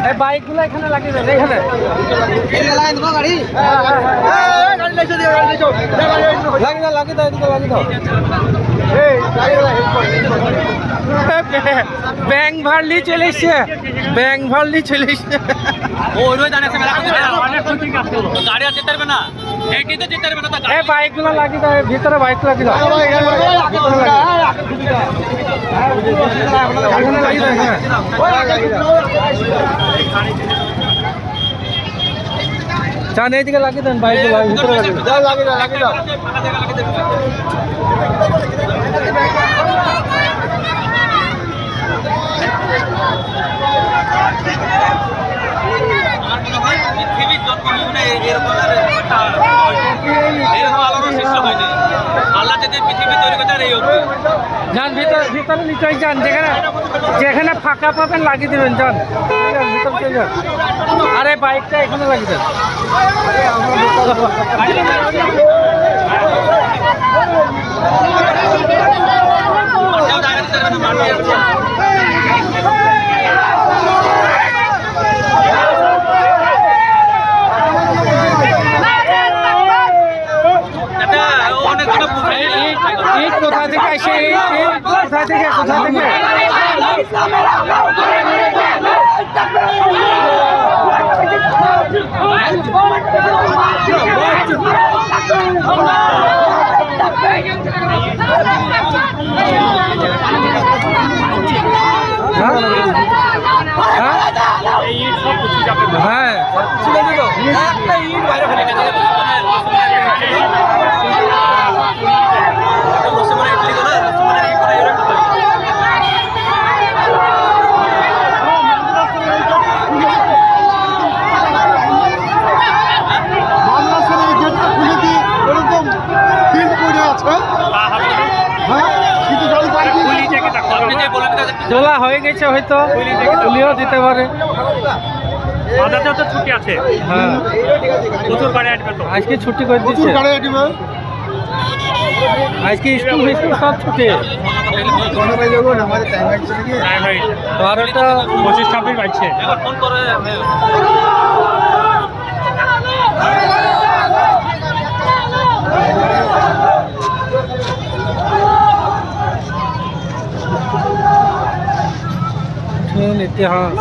এই বাইকগুলো এখানে লাগিয়ে দেন, এখানে লাগিয়ে দাও, এদিকে লাগিয়ে দাও। ব্যাং ভারলি চলে এসছে, ব্যাং ভারলি চলে এসছে। বাইকগুলো লাগিয়ে দাও, ভিতরে বাইক লাগিয়ে দাও, চান এইদিকে লাগিয়ে দেন, বাইকগুলো ভিতরে লাগিয়ে দাও। যান ভিতরে নিচে যান, যেখানে ফাঁকা পাবেন লাগিয়ে দেবেন, যান ভিতরে চলে যান। আরে বাইকটা এখানে লাগিয়ে দেন। কোথা থেকে আসে, কোথা থেকে হ্যাঁ একটা ইট বাইরে ফেলে গেছে। তোলা হয়ে গেছে, হয়তো তুলিও দিতে পারে। ছুটি আছে, হ্যাঁ প্রচুর গাড়ি আসবে তো, আজকে ছুটি করে দিচ্ছে, আজকে স্কুল সব ছুটি। 12টা 25-26 বাজছে। ইতিহাস